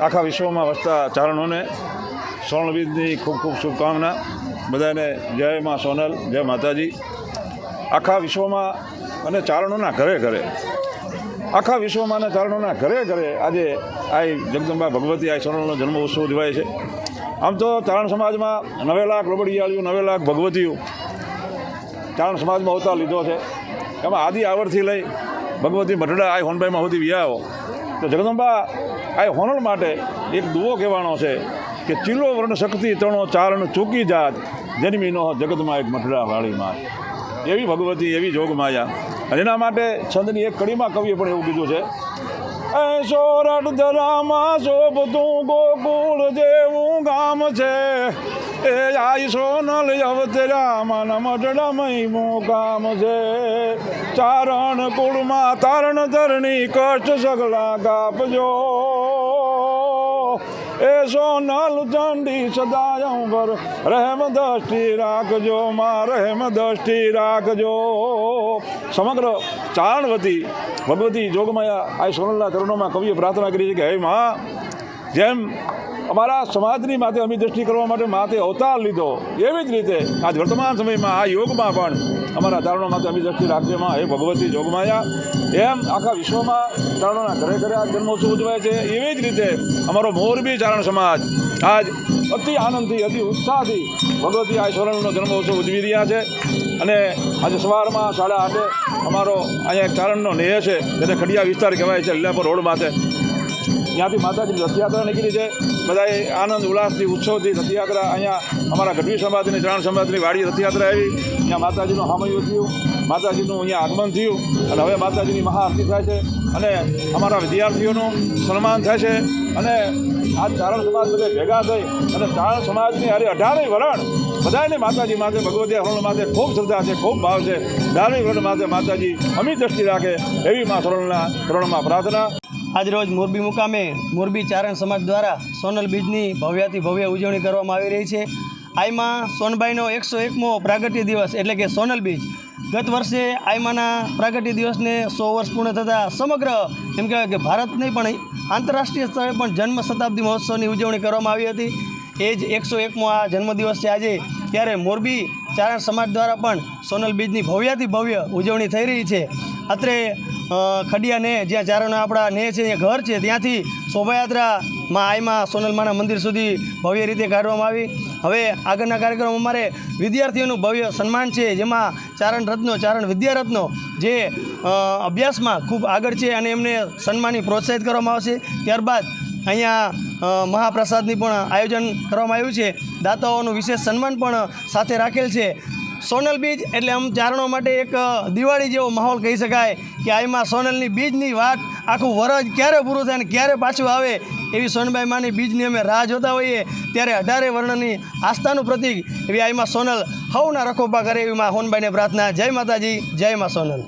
આખા વિશ્વમાં વસતા ચારણોને સોનલ બીજની ખૂબ ખૂબ શુભકામના. બધાને જય માં સોનલ, જય માતાજી. આખા વિશ્વમાં અને ચારણોના ઘરે ઘરે, આખા વિશ્વમાં અને ચારણોના ઘરે ઘરે આજે આ જગદંબા ભગવતી આ સોનલનો જન્મ ઉત્સવ ઉજવાય છે. આમ તો ચારણ સમાજમાં 9 લાખ લોબડિયાળીઓ, 9 લાખ ભગવતીઓ ચારણ સમાજમાં અવતાર લીધો છે. એમાં આદિ આવડથી લઈ ભગવતી મઢડા આ હોનભાઈમાં સુધી વ્યાવો તો જગદંબા આ હોનલ માટે એક દુઓ કહેવાનો છે કે ચીલો વર્ણ શક્તિ તણો ચારણ ચૂકી જાત જન્મી નો જગતમાં એક મઢડા વાળી માં. એવી ભગવતી, એવી જોગમાયા. અને એના માટે છંદની એક કડીમાં કવિએ પણ એવું કીધું છે, સોરઠ ધરામાં શોભતું ગોકુળ જેવું ગામ છે, એ આઈ સોનલ અવતરામાં મઢડામય મુકામ છે. ચારણ કુળમાં તારણ ધરણી કષ્ટ સગલા કાપજો, એ સોનલ ચંડી સદાય પર રહેમ દ્રષ્ટિ રાખજો, માં રહેમ દ્રષ્ટિ રાખજો. સમગ્ર ચારણવતી ભગવતી જોગમાયા આ સોનલના ચરણોમાં કવિએ પ્રાર્થના કરી છે કે હે માં, જેમ અમારા સમાજની માથે અમી દ્રષ્ટિ કરવા માટે માથે અવતાર લીધો, એવી જ રીતે આજ વર્તમાન સમયમાં આ યોગમાં પણ અમારા ચારણો માથે અમી દ્રષ્ટિ રાખજે માં, હે ભગવતી જોગમાયા. એમ આખા વિશ્વમાં ચારણોના ઘરે ઘરે આ જન્મોત્સવ ઉજવાય છે. એવી જ રીતે અમારો મોરબી ચારણ સમાજ આજ અતિ આનંદથી, અતિ ઉત્સાહથી ભગવતી આ સોનલનો જન્મોત્સવ ઉજવી રહ્યા છે. અને આજે સવારમાં 8:30 અમારો અહીંયા એક ચારણનો નેહ છે, જેને ખડિયા વિસ્તાર કહેવાય છે, લીલાપુર રોડ માથે. ત્યાંથી માતાજીની રથયાત્રા નીકળી છે. બધાએ આનંદ ઉલ્લાસથી, ઉત્સવથી રથયાત્રા અહીંયા અમારા ગઢવી સમાજની, ચારણ સમાજની વાડી રથયાત્રા આવી. અહીંયા માતાજીનું હામયું થયું, માતાજીનું અહીંયા આગમન થયું અને હવે માતાજીની મહાઆરતી થાય છે અને અમારા વિદ્યાર્થીઓનું સન્માન થાય છે. અને આ ચારણ સમાજ બધે ભેગા થઈ અને ચારણ સમાજની હારે 18 વરણ બધાને માતાજી માથે, ભગવતી સોનલ માથે ખૂબ શ્રદ્ધા છે, ખૂબ ભાવ છે. 18 વરણ માથે માતાજી અમી દ્રષ્ટિ રાખે એવી મા સોનલના ચરણોમાં પ્રાર્થના. આજરોજ મોરબી મુકામે મોરબી ચારણ સમાજ દ્વારા સોનલ બીજની ભવ્યાથી ભવ્ય ઉજવણી કરવામાં આવી રહી છે. આઈમાં સોનબાઈનો 101મો પ્રાગટ્ય દિવસ એટલે કે સોનલ બીજ. ગત વર્ષે આઈમાના પ્રાગટ્ય દિવસને 100 વર્ષ પૂર્ણ થતાં સમગ્ર એમ કહેવાય કે ભારત નહીં પણ આંતરરાષ્ટ્રીય સ્તરે પણ જન્મ શતાબ્દી મહોત્સવની ઉજવણી કરવામાં આવી હતી. એ જ 101મો આ જન્મદિવસ છે આજે. ત્યારે મોરબી ચારણ સમાજ દ્વારા પણ સોનલ બીજની ભવ્યાથી ભવ્ય ઉજવણી થઈ રહી છે. અત્રે ખડિયા ને જ્યાં ચારણો આપણા ને છે, ત્યાં ઘર છે, ત્યાંથી શોભાયાત્રામાં આઈમાં સોનલમાના મંદિર સુધી ભવ્ય રીતે કાઢવામાં આવી. હવે આગળના કાર્યક્રમ અમારે વિદ્યાર્થીઓનું ભવ્ય સન્માન છે, જેમાં ચારણ રત્નો, ચારણ વિદ્યારત્નો જે અભ્યાસમાં ખૂબ આગળ છે અને એમને સન્માની પ્રોત્સાહિત કરવામાં આવશે. ત્યારબાદ અહીંયા મહાપ્રસાદની પણ આયોજન કરવામાં આવ્યું છે. દાતાઓનું વિશેષ સન્માન પણ સાથે રાખેલ છે. સોનલ બીજ એટલે આમ ચારણો માટે એક દિવાળી જેવો માહોલ કહી શકાય કે આમાં સોનલની બીજની વાત આખું વરસ ક્યારે પૂરું થાય અને ક્યારે પાછું આવે એવી સોનબાઈ માની બીજની અમે રાહ જોતા હોઈએ. ત્યારે 18 વર્ણની આસ્થાનું પ્રતીક એવી આમાં સોનલ હવના રખોપા કરે એવી મા હોનબાઈને પ્રાર્થના. જય માતાજી, જય મા સોનલ.